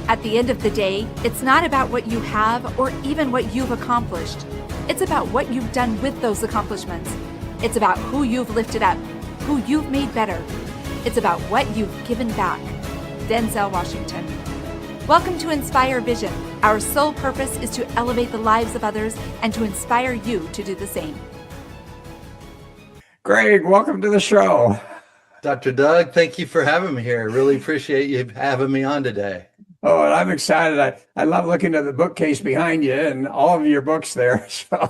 At the end of the day, it's not about what you have or even what you've accomplished. It's about what you've done with those accomplishments. It's about who you've lifted up, who you've made better. It's about what you've given back. Denzel Washington. Welcome to Inspire Vision. Our sole purpose is to elevate the lives of others and to inspire you to do the same. Greg, welcome to the show. Dr. Doug, thank you for having me here. I really appreciate you having me on today. Oh, and I'm excited. I love looking at the bookcase behind you and all of your books there. So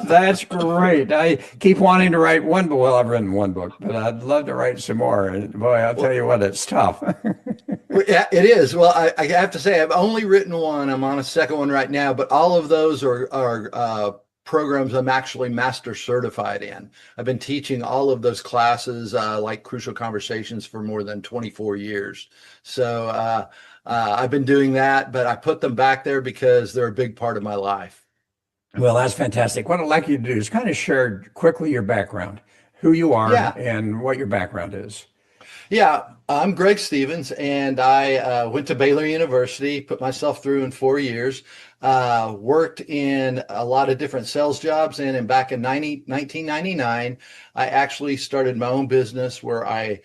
that's great. I keep wanting to write one book. Well, I've written one book, but I'd love to write some more. And boy, I'll tell you what, it's tough. Yeah, it is. Well, I have to say, I've only written one. I'm on a second one right now, but all of those are programs I'm actually master certified in. I've been teaching all of those classes, like Crucial Conversations, for more than 24 years. So I've been doing that, but I put them back there because they're a big part of my life. Well, that's fantastic. What I'd like you to do is kind of share quickly your background, who you are, and what your background is. Yeah, I'm Greg Stevens, and I went to Baylor University, put myself through in 4 years, worked in a lot of different sales jobs, and back in 1999, I actually started my own business where I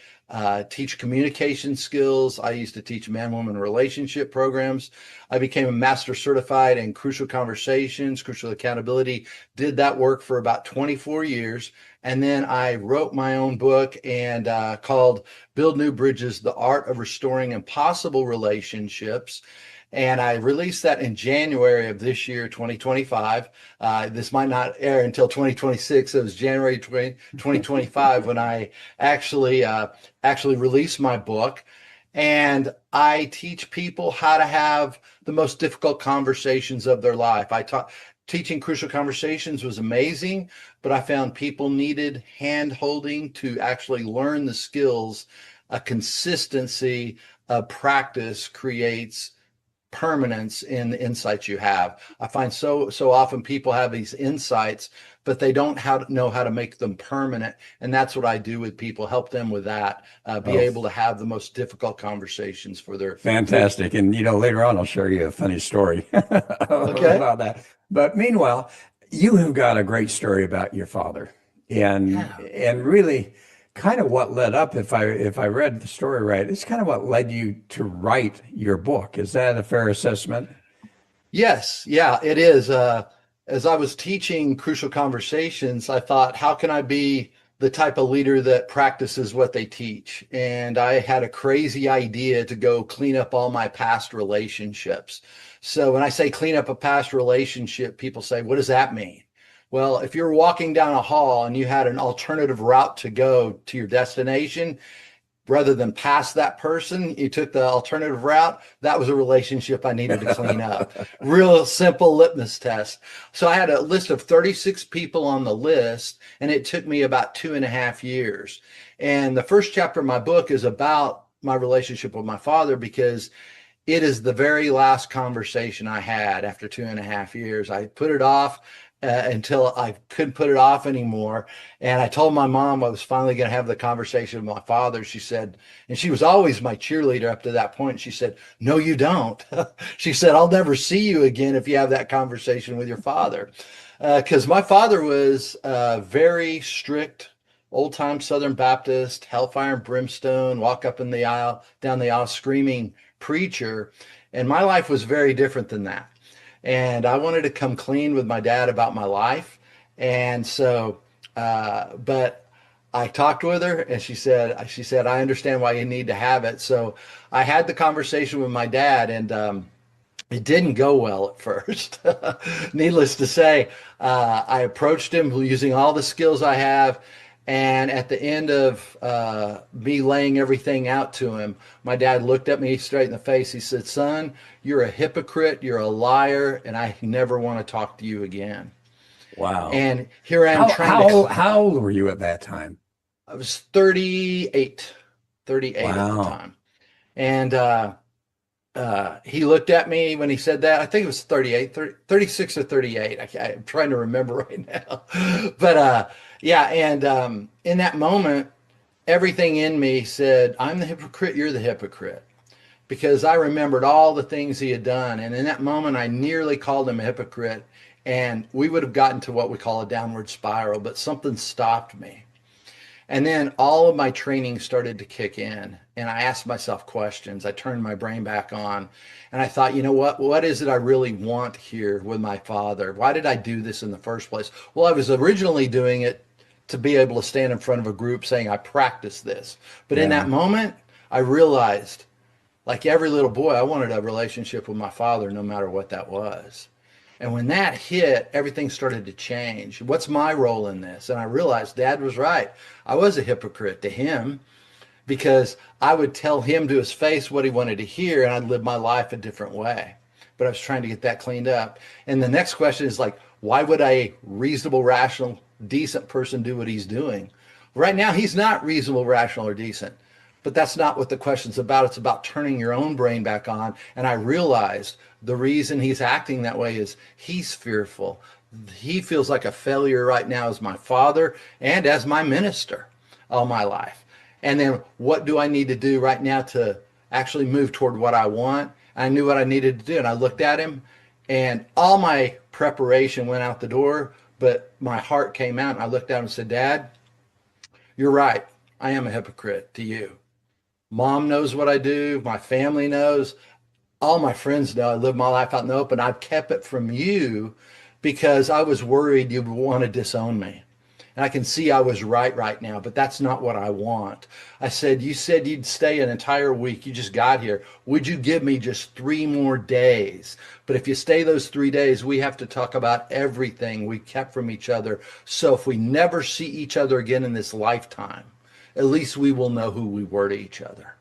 teach communication skills. I used to teach man-woman relationship programs. I became a master certified in Crucial Conversations, Crucial Accountability, did that work for about 24 years. And then I wrote my own book and called Build New Bridges, The Art of Restoring Impossible Relationships. And I released that in January of this year, 2025. This might not air until 2026. It was January 2025 when I actually released my book. And I teach people how to have the most difficult conversations of their life. Teaching Crucial Conversations was amazing, but I found people needed hand-holding to actually learn the skills. A consistency of practice creates permanence in the insights you have. I find so often people have these insights, but they don't know how to make them permanent. And that's what I do with people, help them with that, be able to have the most difficult conversations for their... Fantastic. And, later on, I'll share you a funny story about that. But meanwhile, you have got a great story about your father and really kind of what led up, if I read the story right, it's kind of what led you to write your book. Is that a fair assessment? Yes. Yeah, it is. As I was teaching Crucial Conversations, I thought, how can I be the type of leader that practices what they teach? And I had a crazy idea to go clean up all my past relationships. So when I say clean up a past relationship, people say, what does that mean? Well, if you're walking down a hall and you had an alternative route to go to your destination, rather than pass that person, you took the alternative route. That was a relationship I needed to clean up. Real simple litmus test. So I had a list of 36 people on the list, and it took me about 2.5 years. And the first chapter of my book is about my relationship with my father, because it is the very last conversation I had after 2.5 years. I put it off until I couldn't put it off anymore. And I told my mom I was finally going to have the conversation with my father. She said, and she was always my cheerleader up to that point. She said, no, you don't. She said, I'll never see you again if you have that conversation with your father. Because my father was very strict, old-time Southern Baptist, hellfire and brimstone, walk up in the aisle, down the aisle, screaming preacher. And my life was very different than that. And I wanted to come clean with my dad about my life. And so, but I talked with her and she said, I understand why you need to have it. So I had the conversation with my dad, and it didn't go well at first. Needless to say, I approached him using all the skills I have. And at the end of me laying everything out to him, my dad looked at me straight in the face. He said, son, you're a hypocrite, you're a liar, and I never want to talk to you again. Wow. And here I am how old were you at that time? I was 38 wow. At the time. And he looked at me when he said that. I think it was 36 or 38. I'm trying to remember right now. But yeah, and in that moment, everything in me said, I'm the hypocrite, you're the hypocrite. because I remembered all the things he had done. And in that moment, I nearly called him a hypocrite, and we would have gotten to what we call a downward spiral, but something stopped me. And then all of my training started to kick in, and I asked myself questions. I turned my brain back on, and I thought, you know what is it I really want here with my father? Why did I do this in the first place? Well, I was originally doing it to be able to stand in front of a group saying I practiced this. But in that moment, I realized, like every little boy, I wanted a relationship with my father no matter what that was. And when that hit, everything started to change. What's my role in this? And I realized Dad was right. I was a hypocrite to him because I would tell him to his face what he wanted to hear, and I'd live my life a different way. But I was trying to get that cleaned up. And the next question is like, why would a reasonable, rational, decent person do what he's doing? Right now, he's not reasonable, rational, or decent. But that's not what the question's about. It's about turning your own brain back on. And I realized the reason he's acting that way is he's fearful. He feels like a failure right now as my father and as my minister all my life. And then what do I need to do right now to actually move toward what I want? I knew what I needed to do. And I looked at him, and all my preparation went out the door, but my heart came out, and I looked at him and said, Dad, you're right. I am a hypocrite to you. Mom knows what I do. My family knows. All my friends know I live my life out in the open. I've kept it from you because I was worried you would want to disown me. And I can see I was right now, but that's not what I want. I said, you said you'd stay an entire week. You just got here. Would you give me just 3 more days? But if you stay those 3 days, we have to talk about everything we kept from each other. So if we never see each other again in this lifetime, at least we will know who we were to each other.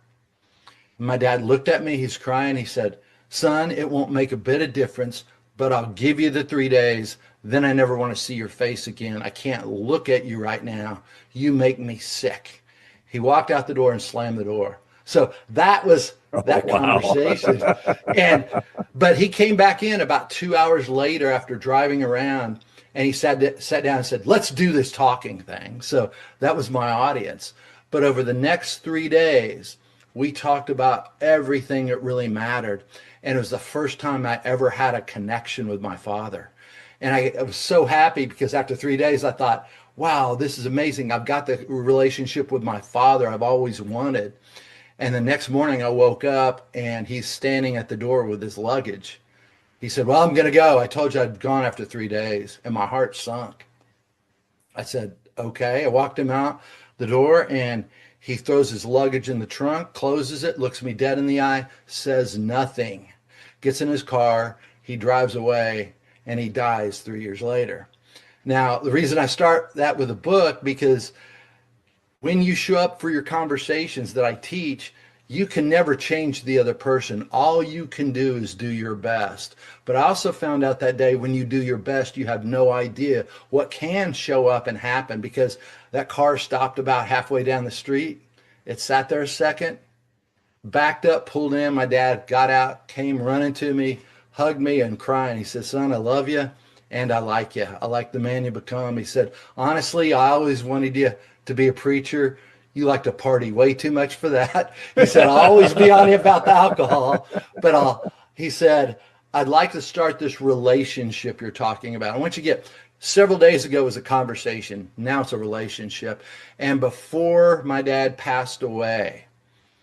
And my dad looked at me, he's crying. He said, son, it won't make a bit of difference, but I'll give you the 3 days. Then I never want to see your face again. I can't look at you right now. You make me sick. He walked out the door and slammed the door. So that was that conversation. But he came back in about 2 hours later after driving around, and he sat down and said, let's do this talking thing. So that was my audience. But over the next 3 days, we talked about everything that really mattered. And it was the first time I ever had a connection with my father. And I was so happy because after 3 days, I thought, wow, this is amazing. I've got the relationship with my father I've always wanted. And the next morning I woke up and he's standing at the door with his luggage. He said, well, I'm going to go. I told you I'd gone after 3 days. And my heart sunk. I said, okay. I walked him out the door, and he throws his luggage in the trunk, closes it, looks me dead in the eye, says nothing, gets in his car, he drives away, and he dies 3 years later. Now, the reason I start that with a book, because when you show up for your conversations that I teach, you can never change the other person. All you can do is do your best. But I also found out that day, when you do your best, you have no idea what can show up and happen, because that car stopped about halfway down the street. It sat there a second, backed up, pulled in. My dad got out, came running to me, hugged me and crying. He said, son, I love you and I like you. I like the man you become. He said, honestly, I always wanted you to be a preacher. You like to party way too much for that. He said, I'll always be on you about the alcohol, but he said, I'd like to start this relationship you're talking about. And once you get, several days ago was a conversation. Now it's a relationship. And before my dad passed away,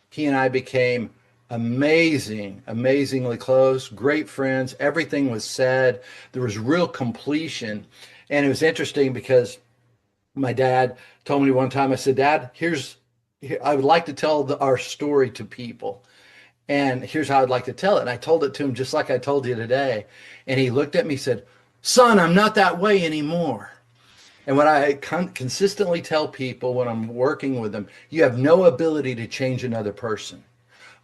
he and I became amazingly close, great friends. Everything was said. There was real completion. And it was interesting because my dad told me one time, I said, Dad, I would like to tell our story to people. And here's how I'd like to tell it. And I told it to him just like I told you today. And he looked at me and said, son, I'm not that way anymore. And what I consistently tell people when I'm working with them, you have no ability to change another person.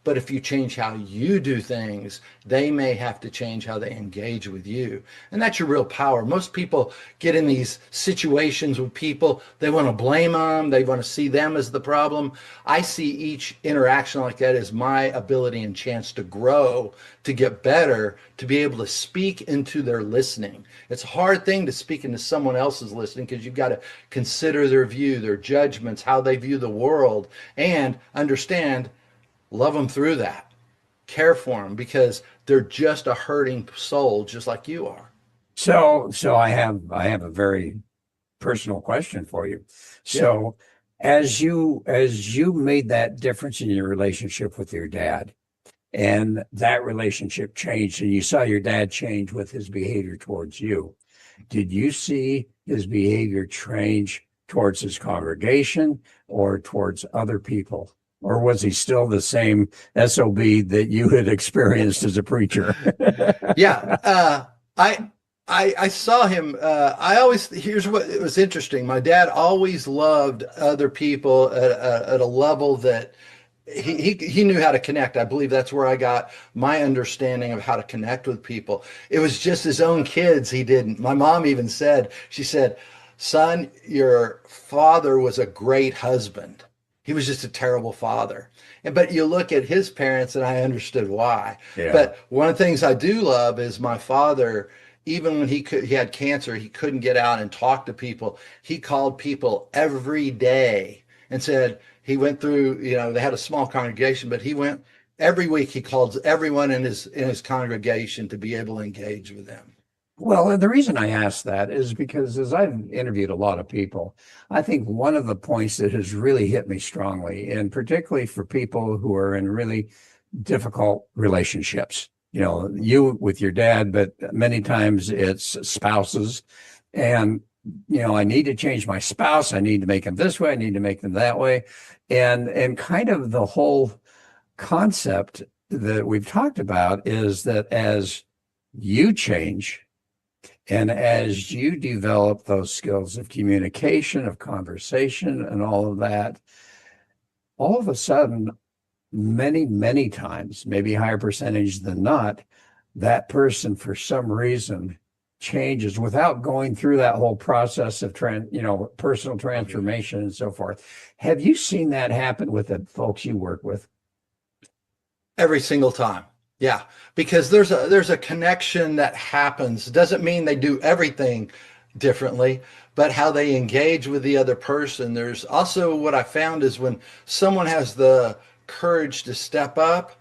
But if you change how you do things, they may have to change how they engage with you. And that's your real power. Most people get in these situations with people. They want to blame them. They want to see them as the problem. I see each interaction like that as my ability and chance to grow, to get better, to be able to speak into their listening. It's a hard thing to speak into someone else's listening because you've got to consider their view, their judgments, how they view the world, and understand, love them through that. care for them because they're just a hurting soul, just like you are. So I have a very personal question for you. Yeah. So as you made that difference in your relationship with your dad, and that relationship changed, and you saw your dad change with his behavior towards you, did you see his behavior change towards his congregation or towards other people? Or was he still the same SOB that you had experienced as a preacher? Yeah. I saw him. Here's what it was interesting. My dad always loved other people at a level that he knew how to connect. I believe that's where I got my understanding of how to connect with people. It was just his own kids he didn't. My mom even said, she said, "Son, your father was a great husband. He was just a terrible father." But you look at his parents, and I understood why. Yeah. But one of the things I do love is my father. Even when he had cancer, he couldn't get out and talk to people. He called people every day and said he went through. They had a small congregation, but he went every week. He called everyone in his congregation to be able to engage with them. Well, and the reason I ask that is because as I've interviewed a lot of people, I think one of the points that has really hit me strongly, and particularly for people who are in really difficult relationships, you with your dad, but many times it's spouses. And, I need to change my spouse. I need to make them this way. I need to make them that way. And kind of the whole concept that we've talked about is that as you change and as you develop those skills of communication, of conversation, and all of that, all of a sudden, many, many times, maybe higher percentage than not, that person for some reason changes without going through that whole process of personal transformation and so forth. Have you seen that happen with the folks you work with? Every single time. Yeah, because there's a connection that happens. It doesn't mean they do everything differently, but how they engage with the other person. There's also what I found is when someone has the courage to step up,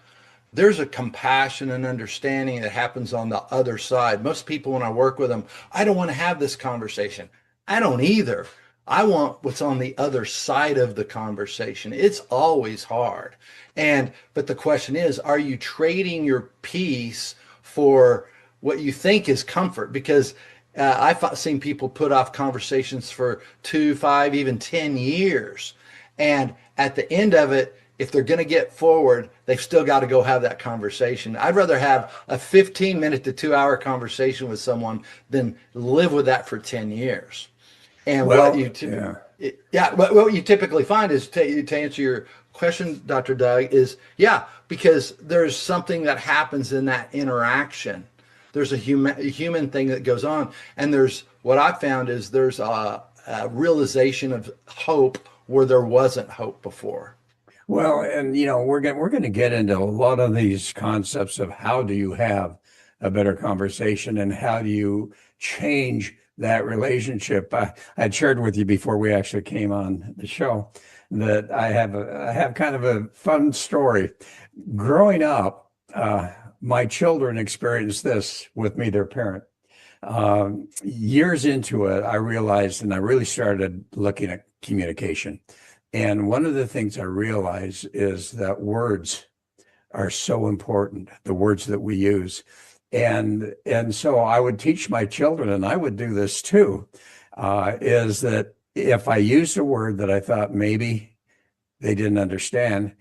there's a compassion and understanding that happens on the other side. Most people, when I work with them, I don't want to have this conversation. I don't either. I want what's on the other side of the conversation. It's always hard. But the question is, are you trading your peace for what you think is comfort? Because I've seen people put off conversations for 2, 5, even 10 years. And at the end of it, if they're going to get forward, they've still got to go have that conversation. I'd rather have a 15-minute to 2-hour conversation with someone than live with that for 10 years. And what you typically find is, to answer your question, Dr. Doug, is because there's something that happens in that interaction. There's a human thing that goes on, and there's what I found is there's a realization of hope where there wasn't hope before. Well, and we're going to get into a lot of these concepts of how do you have a better conversation and how do you change that relationship. I had shared with you before we actually came on the show that I have kind of a fun story. Growing up, my children experienced this with me, their parent. Years into it, I realized, and I really started looking at communication. And one of the things I realize is that words are so important, the words that we use. And so I would teach my children, and I would do this too, is that if I used a word that I thought maybe they didn't understand,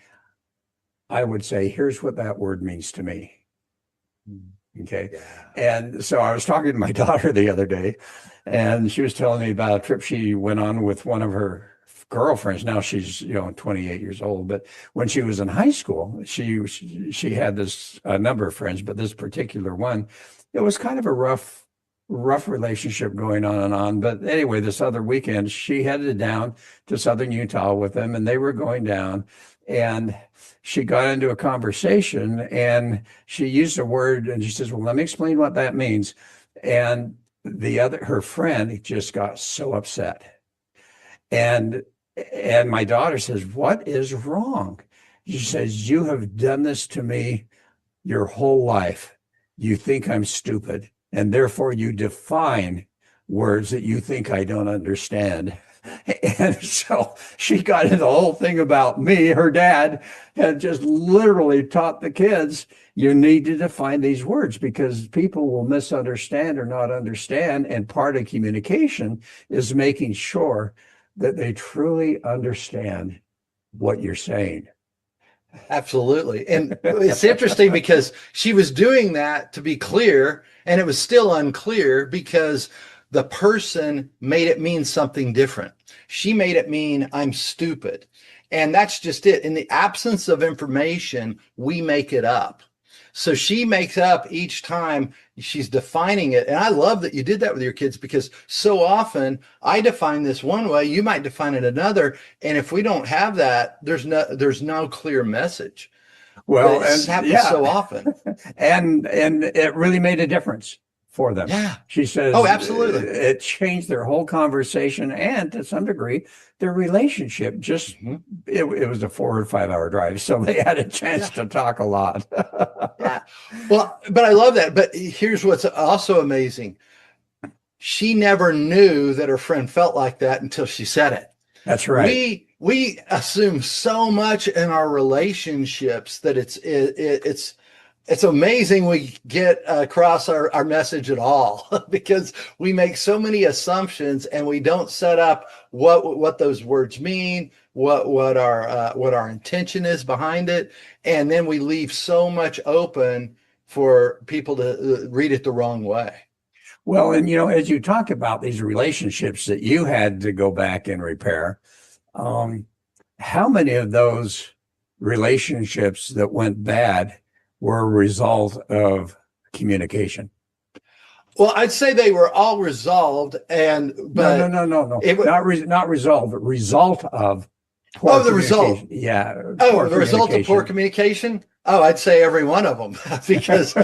I would say, here's what that word means to me. Okay. Yeah. And so I was talking to my daughter the other day, and she was telling me about a trip she went on with one of her girlfriends. Now she's 28 years old, but when she was in high school, she had this number of friends, but this particular one, it was kind of a rough relationship going on and on. But anyway, this other weekend, she headed down to southern Utah with them, and they were going down, and she got into a conversation, and she used a word, and she says, "Well, let me explain what that means." And her friend just got so upset. And my daughter says, "What is wrong?" She says, "You have done this to me your whole life, you think I'm stupid, and therefore you define words that you think I don't understand. And so she got into the whole thing about me. Her dad had just literally taught the kids, you need to define these words because people will misunderstand or not understand. And part of communication is making sure that they truly understand what you're saying. Absolutely. And it's interesting because she was doing that to be clear, and it was still unclear because the person made it mean something different. She made it mean I'm stupid. And that's just it. In the absence of information, we make it up. So she makes up each time she's defining it. And I love that you did that with your kids because so often I define this one way, you might define it another. And if we don't have that, there's no clear message. Well, it happens so often. and it really made a difference for them. Yeah. She says, oh, absolutely. It changed their whole conversation and to some degree, their relationship. Just, it was a 4 or 5 hour drive. So they had a chance to talk a lot. Yeah. Well, but I love that. But here's what's also amazing. She never knew that her friend felt like that until she said it. That's right. We assume so much in our relationships that it's amazing we get across our message at all because we make so many assumptions and we don't set up what those words mean, what our intention is behind it, and then we leave so much open for people to read it the wrong way. Well, and as you talk about these relationships that you had to go back and repair, how many of those relationships that went bad were a result of communication? Well, I'd say they were all resolved, but no. It was not resolved, but result of poor the result. Yeah. The result of poor communication. Oh, I'd say every one of them because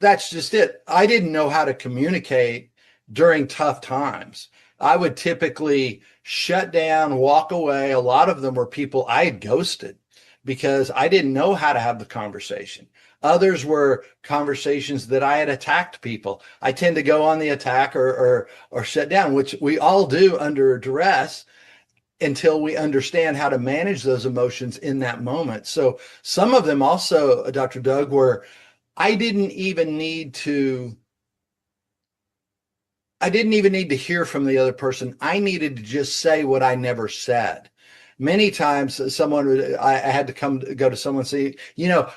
that's just it. I didn't know how to communicate during tough times. I would typically shut down, walk away. A lot of them were people I had ghosted because I didn't know how to have the conversation. Others were conversations that I had attacked people. I tend to go on the attack or shut down, which we all do under duress until we understand how to manage those emotions in that moment. So some of them also, Dr. Doug, were I didn't even need to hear from the other person. I needed to just say what I never said. Many times I had to go to someone and say,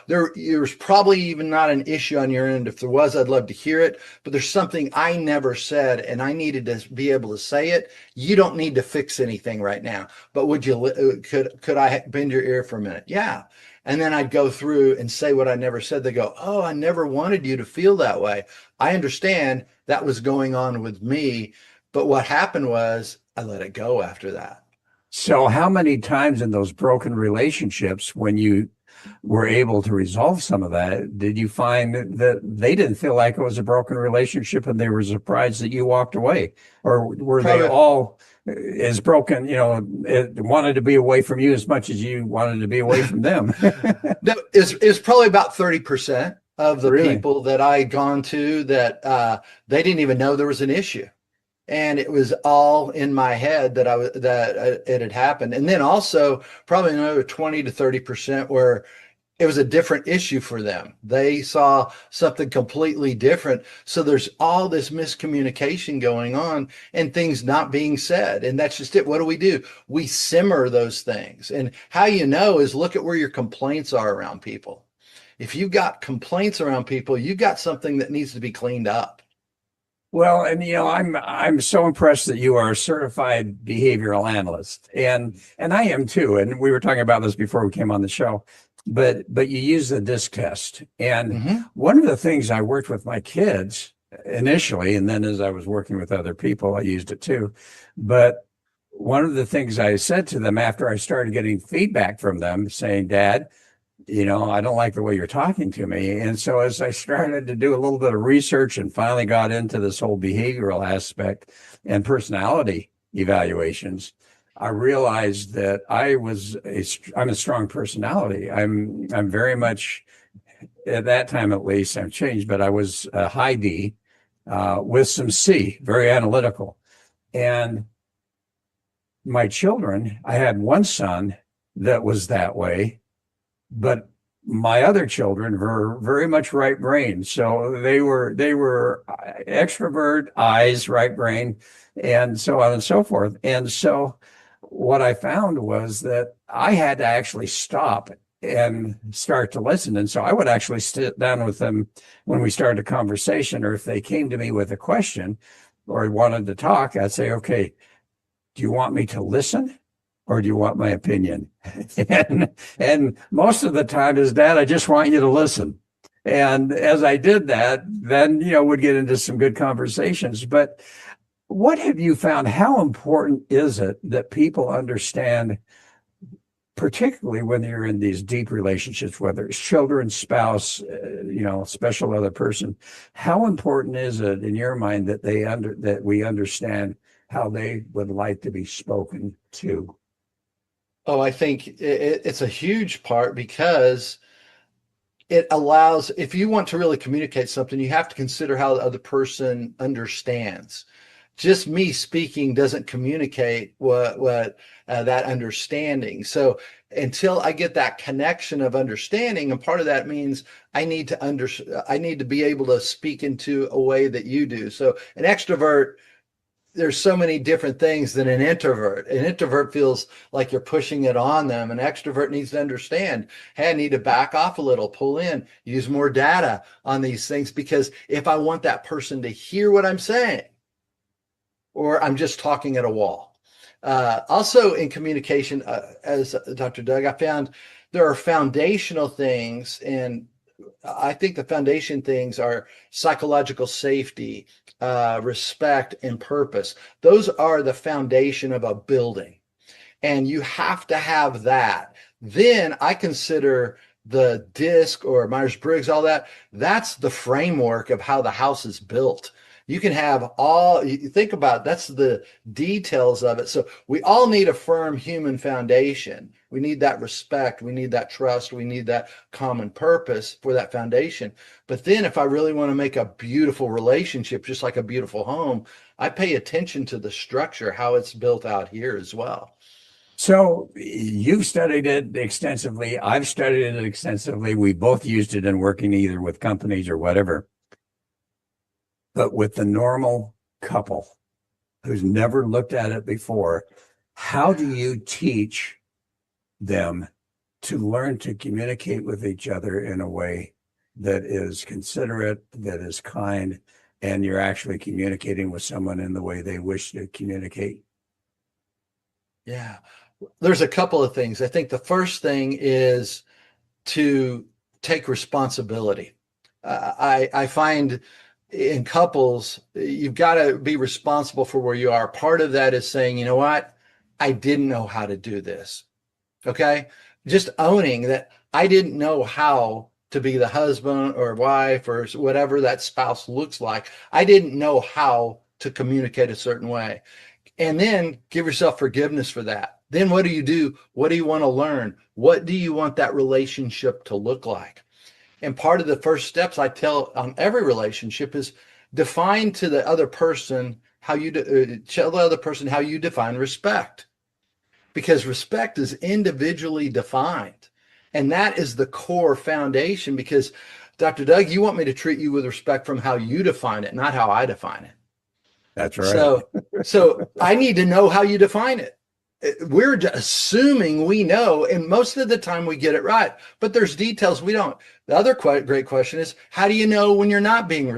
there's probably even not an issue on your end. If there was, I'd love to hear it, but there's something I never said and I needed to be able to say it. You don't need to fix anything right now, but could I bend your ear for a minute? Yeah. And then I'd go through and say what I never said. They go, oh, I never wanted you to feel that way. I understand that was going on with me, but what happened was I let it go after that. So how many times in those broken relationships, when you were able to resolve some of that, did you find that they didn't feel like it was a broken relationship and they were surprised that you walked away? Or were they all as broken, wanted to be away from you as much as you wanted to be away from them? It's probably about 30% of the people that I had gone to that they didn't even know there was an issue. And it was all in my head that it had happened. And then also probably another 20 to 30% where it was a different issue for them. They saw something completely different. So there's all this miscommunication going on and things not being said. And that's just it. What do? We simmer those things. And how is look at where your complaints are around people. If you've got complaints around people, you've got something that needs to be cleaned up. Well, and I'm so impressed that you are a certified behavioral analyst, and I am too. And we were talking about this before we came on the show, but you use the DISC test. And one of the things I worked with my kids initially, and then as I was working with other people, I used it too. But one of the things I said to them after I started getting feedback from them saying, Dad, I don't like the way you're talking to me. And so as I started to do a little bit of research and finally got into this whole behavioral aspect and personality evaluations, I realized that I'm a strong personality. I'm very much, at that time at least, I've changed, but I was a high D with some C, very analytical. And my children, I had one son that was that way, but my other children were very much right brain. So they were extrovert, eyes, right brain, and so on and so forth. And so what I found was that I had to actually stop and start to listen. And so I would actually sit down with them when we started a conversation, or if they came to me with a question or wanted to talk, I'd say, okay, do you want me to listen or do you want my opinion? And most of the time is, Dad, I just want you to listen. And as I did that, then, we'd get into some good conversations. But what have you found? How important is it that people understand, particularly when you're in these deep relationships, whether it's children, spouse, special other person, how important is it in your mind that that we understand how they would like to be spoken to? Oh, I think it's a huge part, because it allows, if you want to really communicate something, you have to consider how the other person understands. Just me speaking doesn't communicate what that understanding. So until I get that connection of understanding, and part of that means I need to be able to speak into a way that you do. So an extrovert, there's so many different things than an introvert. An introvert feels like you're pushing it on them. An extrovert needs to understand, hey, I need to back off a little, pull in, use more data on these things, because if I want that person to hear what I'm saying, or I'm just talking at a wall. Also in communication, as Dr. Doug, I found there are foundational things, and I think the foundation things are psychological safety, respect, and purpose. Those are the foundation of a building, and you have to have that. Then I consider the DISC or Myers-Briggs, all that, that's the framework of how the house is built. You can have you think about it, that's the details of it. So we all need a firm human foundation. We need that respect. We need that trust. We need that common purpose for that foundation. But then if I really want to make a beautiful relationship, just like a beautiful home, I pay attention to the structure, how it's built out here as well. So you've studied it extensively. I've studied it extensively. We both used it in working either with companies or whatever. But with the normal couple who's never looked at it before, how do you teach them to learn to communicate with each other in a way that is considerate, that is kind, and you're actually communicating with someone in the way they wish to communicate? Yeah, there's a couple of things. I think the first thing is to take responsibility. I find in couples, you've got to be responsible for where you are. Part of that is saying, you know what? I didn't know how to do this. Okay. Just owning that I didn't know how to be the husband or wife or whatever that spouse looks like. I didn't know how to communicate a certain way. And then give yourself forgiveness for that. Then what do you do? What do you want to learn? What do you want that relationship to look like? And part of the first steps I tell on every relationship is define to the other person how you tell the other person how you define respect, because respect is individually defined, and that is the core foundation. Because Dr. Doug, you want me to treat you with respect from how you define it, not how I define it. That's right. So I need to know how you define it. We're assuming we know, and most of the time we get it right, but there's details we don't. The other great question is, how do you know when you're not being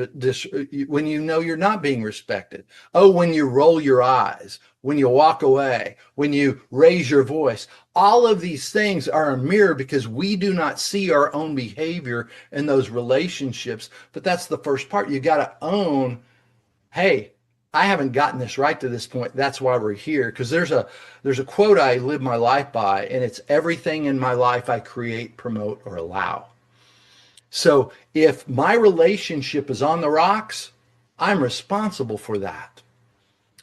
when you know you're not being respected? Oh, when you roll your eyes, when you walk away, when you raise your voice. All of these things are a mirror, because we do not see our own behavior in those relationships. But that's the first part. You got to own, hey, I haven't gotten this right to this point. That's why we're here. Because there's a quote I live my life by, and it's everything in my life I create, promote, or allow. So if my relationship is on the rocks, I'm responsible for that.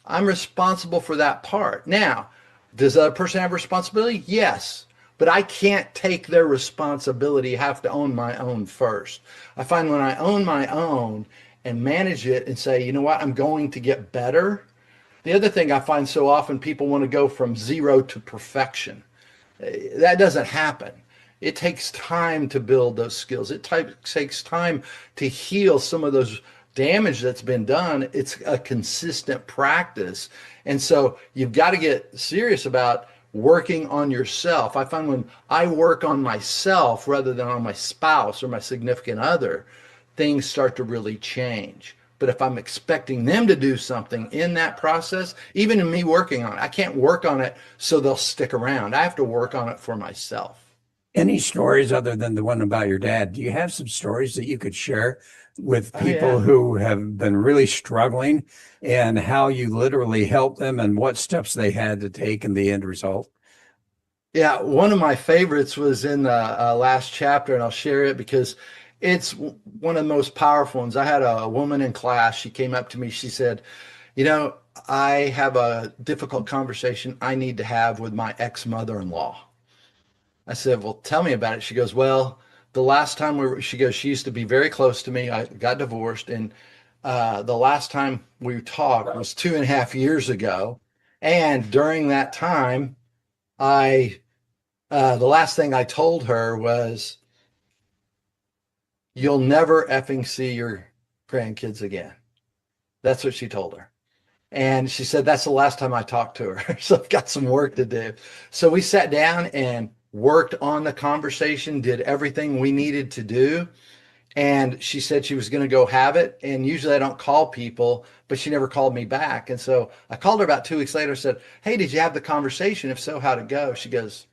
I'm responsible for that part. Now, Does that person have responsibility? Yes. But I can't take their responsibility. I have to own my own first. I find when I own my own and manage it and say, you know what, I'm going to get better. The other thing I find so often, people want to go from zero to perfection. That doesn't happen. It takes time to build those skills. It takes time to heal some of those damage that's been done. It's a consistent practice. And so you've got to get serious about working on yourself. I find when I work on myself rather than on my spouse or my significant other, things start to really change. But if I'm expecting them to do something in that process, even in me working on it, I can't work on it so they'll stick around. I have to work on it for myself. Any stories other than the one about your dad? Do you have some stories that you could share with people who have been really struggling and how you literally helped them and what steps they had to take in the end result? Yeah, one of my favorites was in the last chapter, and I'll share it because it's one of the most powerful ones. I had a woman in class. She came up to me. She said, you know, I have a difficult conversation I need to have with my ex-mother-in-law. I said, well, tell me about it. She goes, well, the last time she goes, she used to be very close to me. I got divorced. And the last time we talked was 2.5 years ago. And during that time, the last thing I told her was, you'll never effing see your grandkids again. That's what she told her. And she said, that's the last time I talked to her. So I've got some work to do. So we sat down and worked on the conversation, did everything we needed to do. And she said she was going to go have it. And usually I don't call people, but she never called me back. And so I called her about 2 weeks later, said, hey, did you have the conversation? If so, how'd it go? She goes,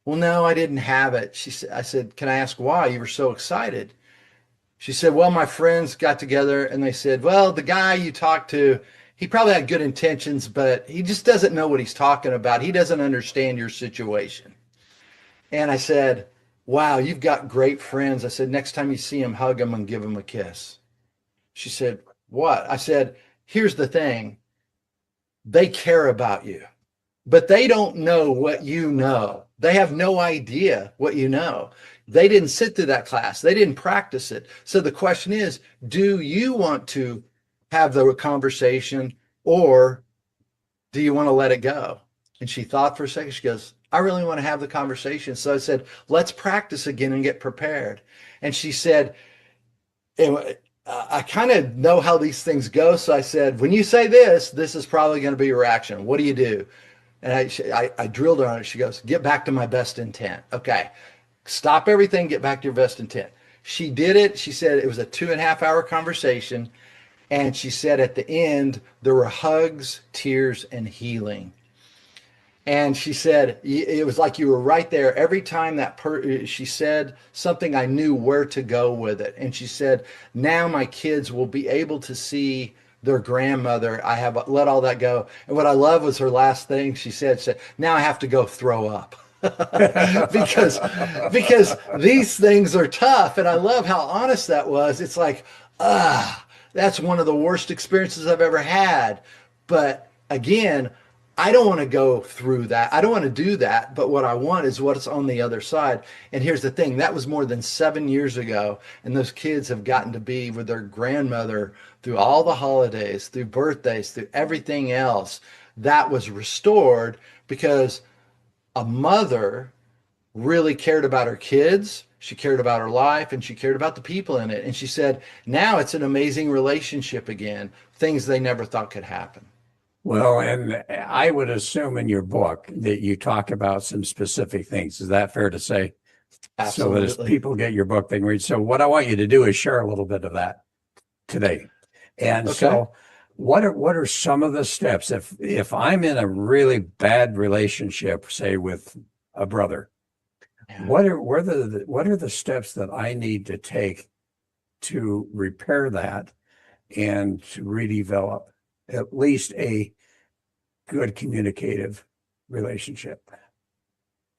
well, no, I didn't have it. I said, can I ask why? You were so excited. She said, well, my friends got together and they said, well, the guy you talked to, he probably had good intentions, but he just doesn't know what he's talking about. He doesn't understand your situation. And I said, wow, you've got great friends. I said, next time you see him, hug him and give him a kiss. She said, what? I said, here's the thing. They care about you, but they don't know what you know. They have no idea what you know. They didn't sit through that class. They didn't practice it. So the question is, do you want to have the conversation or do you want to let it go? And she thought for a second. She goes, I really want to have the conversation. So I said, let's practice again and get prepared. And she said, I kind of know how these things go. So I said, when you say this is probably going to be your reaction. What do you do? And I drilled her on it. She goes, get back to my best intent. Okay. Stop everything. Get back to your best intent. She did it. She said it was a 2.5-hour conversation. And she said at the end, there were hugs, tears, and healing. And she said, it was like you were right there. Every time she said something, I knew where to go with it. And she said, now my kids will be able to see their grandmother. I have let all that go. And what I love was her last thing she said, now I have to go throw up. because these things are tough. And I love how honest that was. It's like, that's one of the worst experiences I've ever had. But again, I don't want to go through that. I don't want to do that. But what I want is what's on the other side. And here's the thing. That was more than 7 years ago. And those kids have gotten to be with their grandmother through all the holidays, through birthdays, through everything else. That was restored because a mother really cared about her kids. She cared about her life and she cared about the people in it. And she said, now it's an amazing relationship again, things they never thought could happen. Well, and I would assume in your book that you talk about some specific things. Is that fair to say? Absolutely. So that as people get your book, they can read. So what I want you to do is share a little bit of that today. And so what are some of the steps if I'm in a really bad relationship, say with a brother, what are the steps that I need to take to repair that and to redevelop at least a good communicative relationship?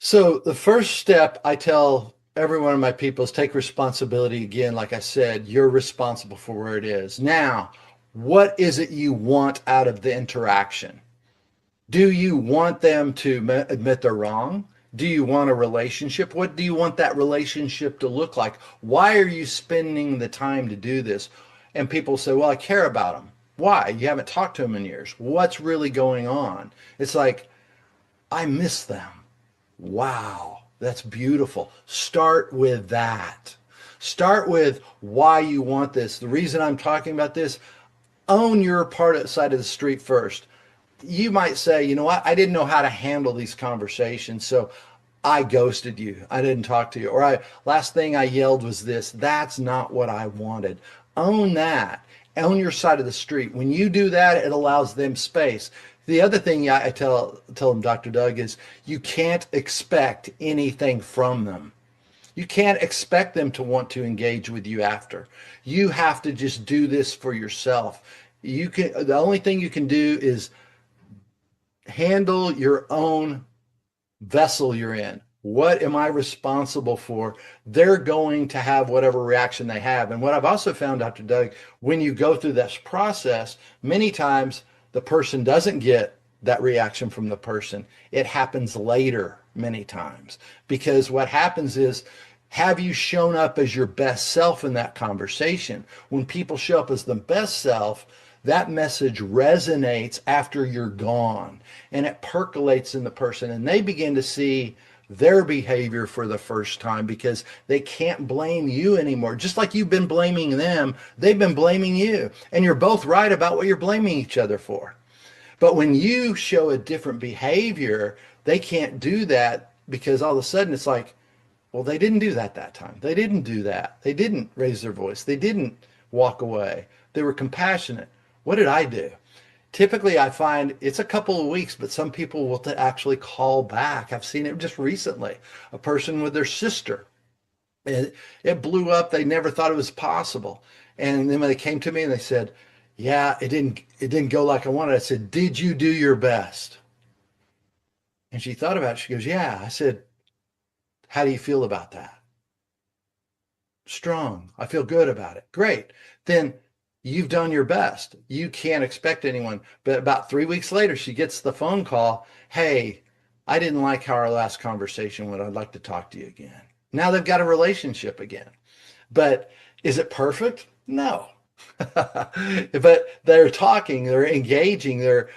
So the first step I tell every one of my people is take responsibility. Again, like I said, you're responsible for where it is. Now, what is it you want out of the interaction? Do you want them to admit they're wrong? Do you want a relationship? What do you want that relationship to look like? Why are you spending the time to do this? And people say, well, I care about them. Why? You haven't talked to them in years. What's really going on? It's like, I miss them. Wow, that's beautiful. Start with that. Start with why you want this. The reason I'm talking about this, own your part of the side of the street first. You might say, you know what, I didn't know how to handle these conversations, so I ghosted you. I didn't talk to you. Or last thing I yelled was this. That's not what I wanted. Own that. Own your side of the street. When you do that, it allows them space. The other thing I tell them, Dr. Doug, is you can't expect anything from them. You can't expect them to want to engage with you after. You have to just do this for yourself. The only thing you can do is handle your own vessel you're in. What am I responsible for? They're going to have whatever reaction they have. And what I've also found, Dr. Doug, when you go through this process, many times the person doesn't get that reaction from the person. It happens later many times, because what happens is, have you shown up as your best self in that conversation? When people show up as the best self, that message resonates after you're gone, and it percolates in the person, and they begin to see their behavior for the first time, because they can't blame you anymore. Just like you've been blaming them, they've been blaming you, and you're both right about what you're blaming each other for. But when you show a different behavior, they can't do that, because all of a sudden it's like, well, they didn't do that time. They didn't do that. They didn't raise their voice. They didn't walk away. They were compassionate. What did I do? Typically, I find it's a couple of weeks, but some people will actually call back. I've seen it just recently. A person with their sister. It blew up. They never thought it was possible. And then when they came to me and they said, yeah, it didn't go like I wanted. I said, did you do your best? And she thought about it. She goes, yeah. I said, how do you feel about that? Strong. I feel good about it. Great. Then you've done your best. You can't expect anyone. But about 3 weeks later, she gets the phone call. Hey, I didn't like how our last conversation went. I'd like to talk to you again. Now they've got a relationship again. But is it perfect? No. But they're talking, they're engaging, they're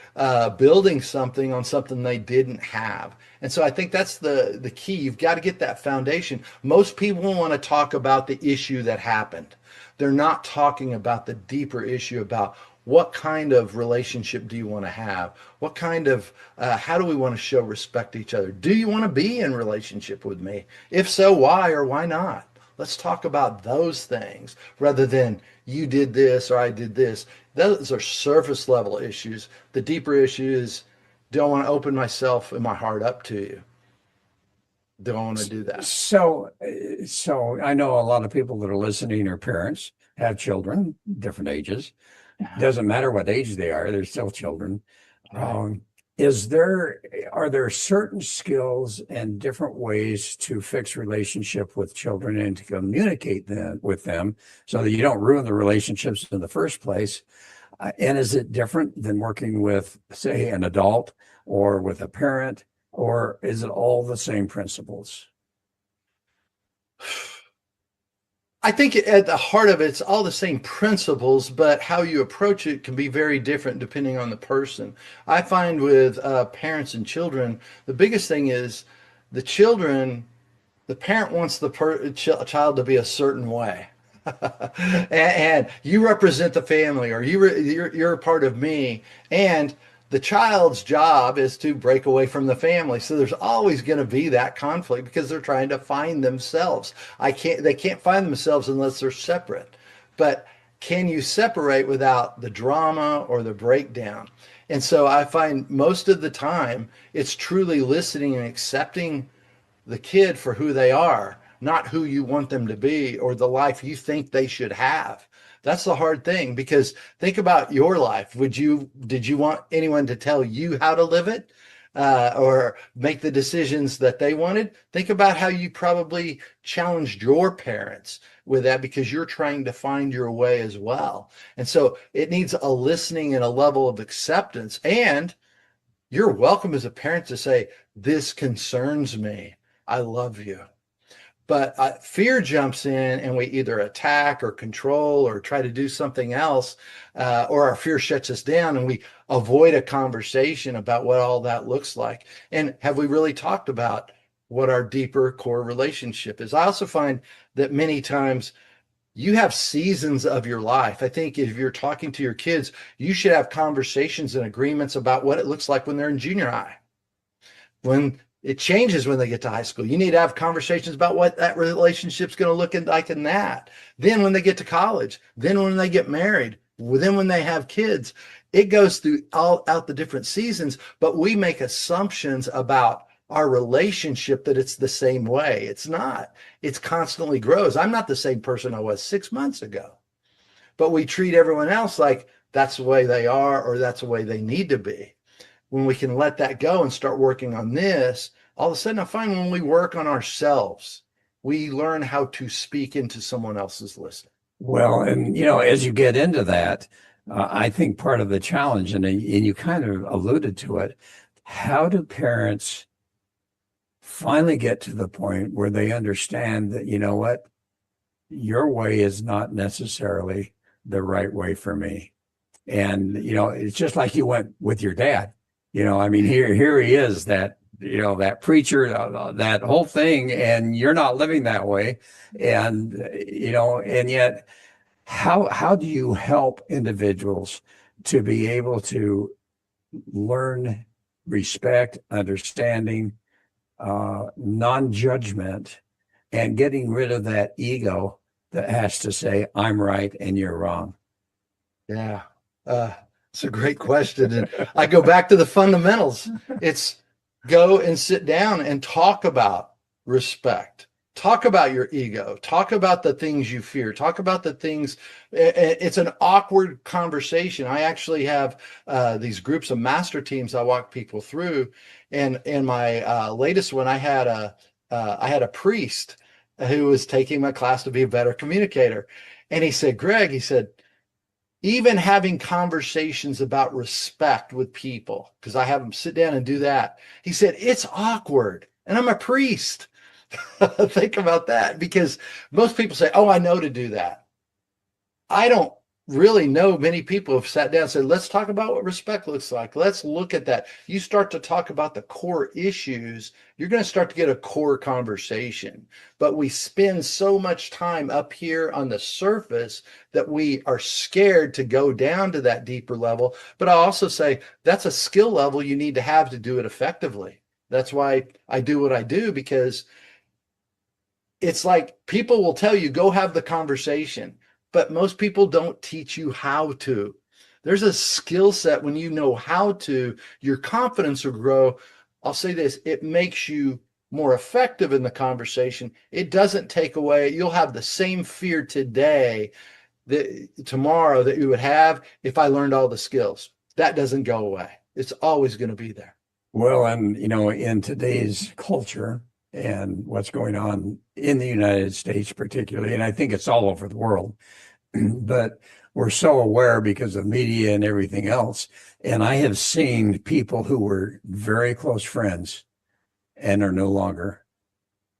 building something on something they didn't have. And so I think that's the key. You've got to get that foundation. Most people want to talk about the issue that happened. They're not talking about the deeper issue about what kind of relationship do you want to have? What kind of, how do we want to show respect to each other? Do you want to be in relationship with me? If so, why or why not? Let's talk about those things rather than you did this or I did this. Those are surface level issues. The deeper issue is, do I want to open myself and my heart up to you? Do I want to do that? So I know a lot of people that are listening are parents, have children, different ages. Doesn't matter what age they are, they're still children. Right. Are there certain skills and different ways to fix relationship with children and to communicate with them so that you don't ruin the relationships in the first place? And is it different than working with, say, an adult or with a parent, or is it all the same principles? I think at the heart of it, it's all the same principles, but how you approach it can be very different depending on the person. I find with parents and children, the biggest thing is the parent wants the child to be a certain way. and you represent the family, or you're a part of me, and the child's job is to break away from the family. So there's always going to be that conflict because they're trying to find themselves. They can't find themselves unless they're separate. But can you separate without the drama or the breakdown? And so I find most of the time it's truly listening and accepting the kid for who they are, not who you want them to be or the life you think they should have. That's the hard thing, because think about your life. Did you want anyone to tell you how to live it or make the decisions that they wanted? Think about how you probably challenged your parents with that, because you're trying to find your way as well. And so it needs a listening and a level of acceptance. And you're welcome as a parent to say, this concerns me. I love you. But fear jumps in and we either attack or control or try to do something else, or our fear shuts us down and we avoid a conversation about what all that looks like. And have we really talked about what our deeper core relationship is? I also find that many times you have seasons of your life. I think if you're talking to your kids, you should have conversations and agreements about what it looks like when they're in junior high. When it changes when they get to high school, you need to have conversations about what that relationship's going to look like in that. Then when they get to college, then when they get married, then when they have kids, it goes through all out the different seasons, but we make assumptions about our relationship that it's the same way. It's not. It's constantly grows. I'm not the same person I was 6 months ago, but we treat everyone else like that's the way they are or that's the way they need to be. When we can let that go and start working on this, all of a sudden I find when we work on ourselves, we learn how to speak into someone else's listening. Well, and as you get into that, I think part of the challenge, and you kind of alluded to it, how do parents finally get to the point where they understand that, what, your way is not necessarily the right way for me. And, it's just like you went with your dad. I mean, here he is, that, that preacher, that whole thing, and you're not living that way. And, and yet how do you help individuals to be able to learn respect, understanding, non-judgment, and getting rid of that ego that has to say, I'm right and you're wrong? Yeah. It's a great question. And I go back to the fundamentals. It's go and sit down and talk about respect. Talk about your ego. Talk about the things you fear. Talk about the things. It's an awkward conversation. I actually have these groups of master teams I walk people through. And in my latest one, I had a priest who was taking my class to be a better communicator. And he said, Greg, he said, even having conversations about respect with people, because I have them sit down and do that. He said, it's awkward. And I'm a priest. Think about that, because most people say, oh, I know to do that. I don't really know many people have sat down and said, let's talk about what respect looks like. Let's look at that. You start to talk about the core issues, you're going to start to get a core conversation. But we spend so much time up here on the surface that we are scared to go down to that deeper level. But I also say that's a skill level you need to have to do it effectively. That's why I do what I do, because it's like people will tell you, go have the conversation. But most people don't teach you how to. There's a skill set when you know how to, your confidence will grow. I'll say this, it makes you more effective in the conversation. It doesn't take away, you'll have the same fear today, tomorrow that you would have if I learned all the skills. That doesn't go away. It's always going to be there. Well, and in today's culture and what's going on in the United States particularly, and I think it's all over the world, but we're so aware because of media and everything else. And I have seen people who were very close friends and are no longer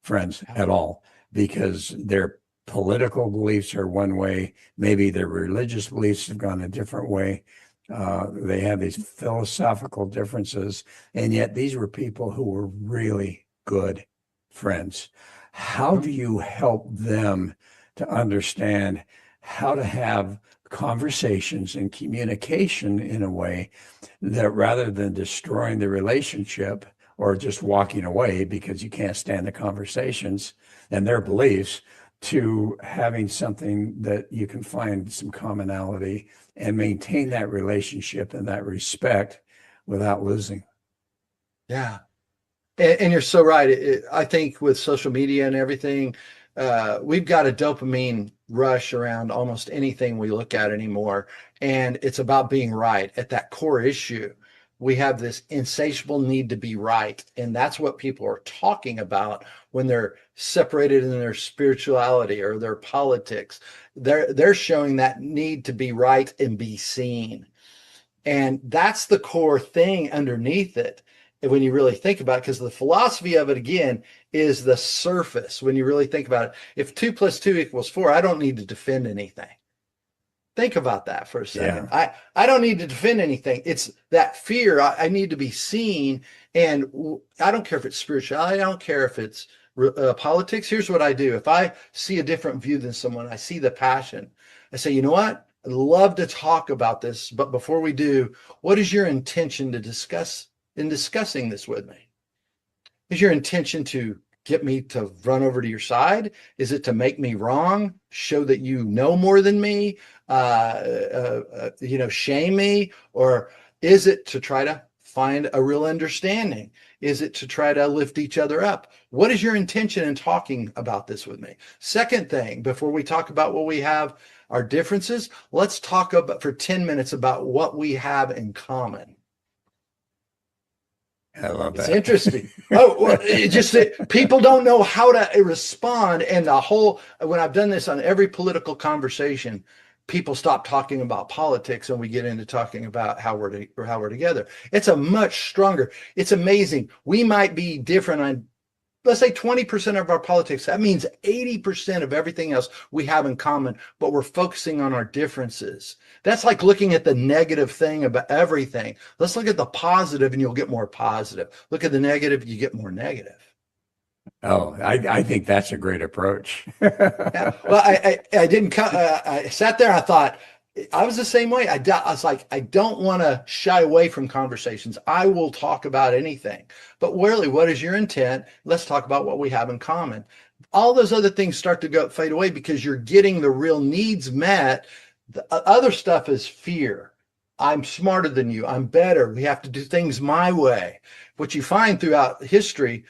friends at all, because their political beliefs are one way, maybe their religious beliefs have gone a different way. They have these philosophical differences, and yet these were people who were really good friends. How do you help them to understand how to have conversations and communication in a way that, rather than destroying the relationship or just walking away because you can't stand the conversations and their beliefs, to having something that you can find some commonality and maintain that relationship and that respect without losing? Yeah. And you're so right. I think with social media and everything, we've got a dopamine rush around almost anything we look at anymore. And it's about being right at that core issue. We have this insatiable need to be right. And that's what people are talking about when they're separated in their spirituality or their politics. They're showing that need to be right and be seen. And that's the core thing underneath it when you really think about it, because the philosophy of it, again, is the surface. When you really think about it, if 2 + 2 = 4, I don't need to defend anything. Think about that for a second. Yeah. I don't need to defend anything. It's that fear. I need to be seen. And I don't care if it's spirituality. I don't care if it's politics. Here's what I do. If I see a different view than someone, I see the passion. I say, you know what? I'd love to talk about this. But before we do, what is your intention to discuss in discussing this with me? Is your intention to get me to run over to your side? Is it to make me wrong? Show that you know more than me? Shame me? Or is it to try to find a real understanding? Is it to try to lift each other up? What is your intention in talking about this with me? Second thing, before we talk about what we have, our differences, let's talk about for 10 minutes about what we have in common. I love that. It's interesting. People don't know how to respond. And when I've done this on every political conversation, people stop talking about politics and we get into talking about how we're together. It's a much stronger. It's amazing. We might be different on, let's say 20% of our politics. That means 80% of everything else we have in common, but we're focusing on our differences. That's like looking at the negative thing about everything. Let's look at the positive and you'll get more positive. Look at the negative, you get more negative. Oh, I think that's a great approach. Yeah. Well, I sat there, I thought, I was the same way. I was like, I don't want to shy away from conversations. I will talk about anything. But really, what is your intent? Let's talk about what we have in common. All those other things start to fade away because you're getting the real needs met. The other stuff is fear. I'm smarter than you. I'm better. We have to do things my way. What you find throughout history,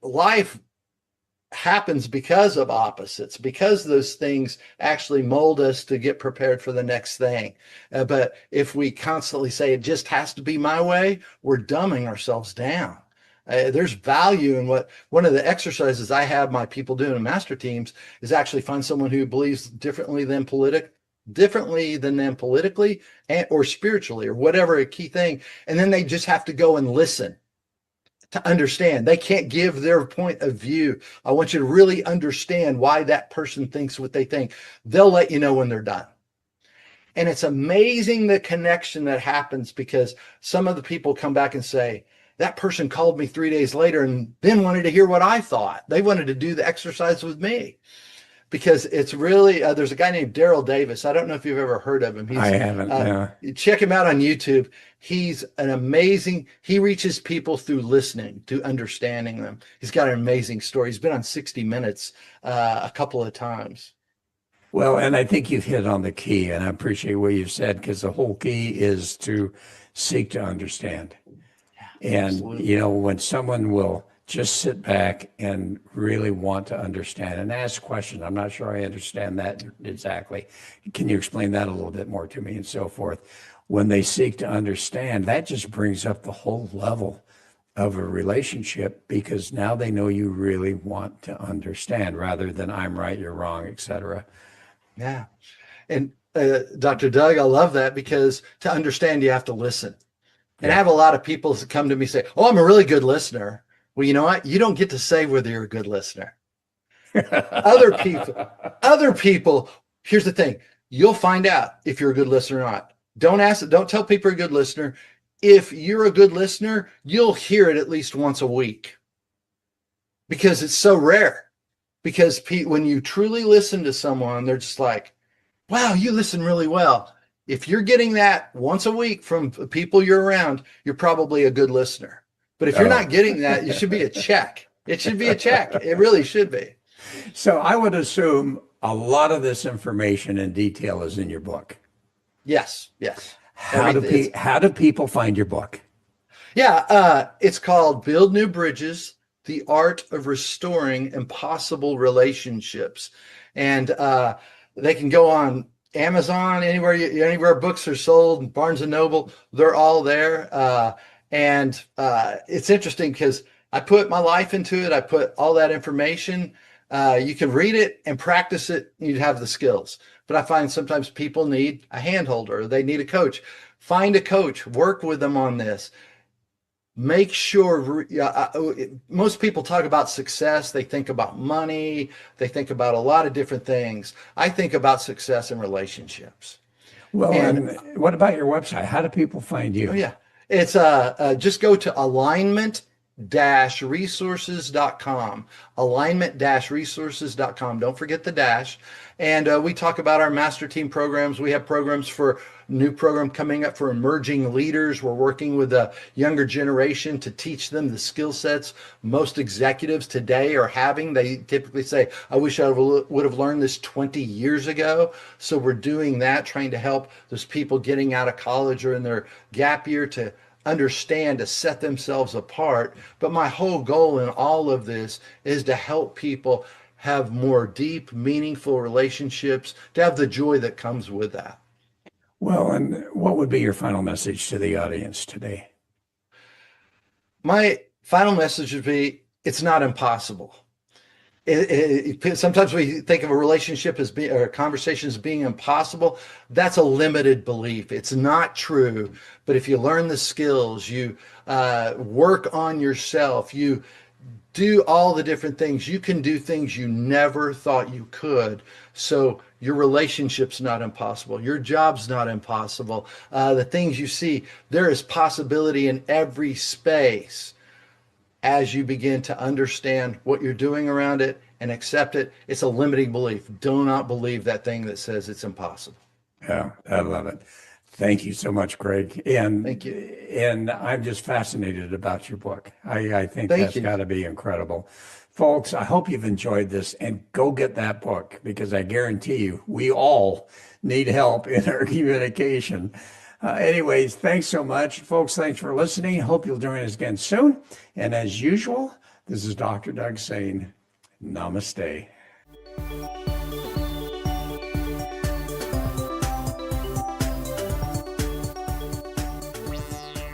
life happens because of opposites, because those things actually mold us to get prepared for the next thing. But if we constantly say it just has to be my way, we're dumbing ourselves down. There's value in one of the exercises I have my people doing in master teams is actually find someone who believes differently than them politically or spiritually or whatever a key thing. And then they just have to go and listen to understand. They can't give their point of view. I want you to really understand why that person thinks what they think. They'll let you know when they're done. And it's amazing the connection that happens because some of the people come back and say, that person called me 3 days later and then wanted to hear what I thought. They wanted to do the exercise with me. Because it's really, there's a guy named Daryl Davis. I don't know if you've ever heard of him. I haven't. No. Check him out on YouTube. He's he reaches people through listening, to understanding them. He's got an amazing story. He's been on 60 Minutes a couple of times. Well, and I think you've hit on the key, and I appreciate what you've said because the whole key is to seek to understand. And, Absolutely. When someone will just sit back and really want to understand and ask questions. I'm not sure I understand that exactly. Can you explain that a little bit more to me and so forth? When they seek to understand, that just brings up the whole level of a relationship because now they know you really want to understand rather than I'm right, you're wrong, etc. Yeah. And Dr. Doug, I love that because to understand, you have to listen. And I have a lot of people that come to me and say, oh, I'm a really good listener. Well, you know what? You don't get to say whether you're a good listener. Other people, here's the thing. You'll find out if you're a good listener or not. Don't tell people you're a good listener. If you're a good listener, you'll hear it at least once a week because it's so rare. Because when you truly listen to someone, they're just like, wow, you listen really well. If you're getting that once a week from people you're around, you're probably a good listener. But if you're not getting that, it should be a check. It should be a check. It really should be. So I would assume a lot of this information and detail is in your book. Yes. How do people find your book? Yeah, it's called Build New Bridges, The Art of Restoring Impossible Relationships. And they can go on Amazon, anywhere books are sold, Barnes and Noble, they're all there. And it's interesting because I put my life into it. I put all that information. You can read it and practice it. You'd have the skills. But I find sometimes people need a handholder. They need a coach. Find a coach, work with them on this. Make sure, most people talk about success. They think about money. They think about a lot of different things. I think about success in relationships. Well, and what about your website? How do people find you? Oh, yeah. It's just go to alignment-resources.com. Alignment-resources.com. Don't forget the dash. And we talk about our master team programs. We have programs for new program coming up for emerging leaders. We're working with the younger generation to teach them the skill sets most executives today are having. They typically say, I wish I would have learned this 20 years ago. So we're doing that, trying to help those people getting out of college or in their gap year to understand, to set themselves apart. But my whole goal in all of this is to help people have more deep, meaningful relationships, to have the joy that comes with that. Well, and what would be your final message to the audience today? My final message would be, it's not impossible. Sometimes we think of a relationship as being, or a conversation as being impossible. That's a limited belief. It's not true. But if you learn the skills, you work on yourself, you do all the different things, you can do things you never thought you could. So your relationship's not impossible. Your job's not impossible. The things you see, there is possibility in every space. As you begin to understand what you're doing around it and accept it, it's a limiting belief. Do not believe that thing that says it's impossible. Yeah, I love it. Thank you so much, Greg. And Thank you. And I'm just fascinated about your book. I think Thank that's you. got to be incredible. Folks, I hope you've enjoyed this, and go get that book, because I guarantee you, we all need help in our communication. Anyways, thanks so much. Folks, thanks for listening. Hope you'll join us again soon. And as usual, this is Dr. Doug saying namaste.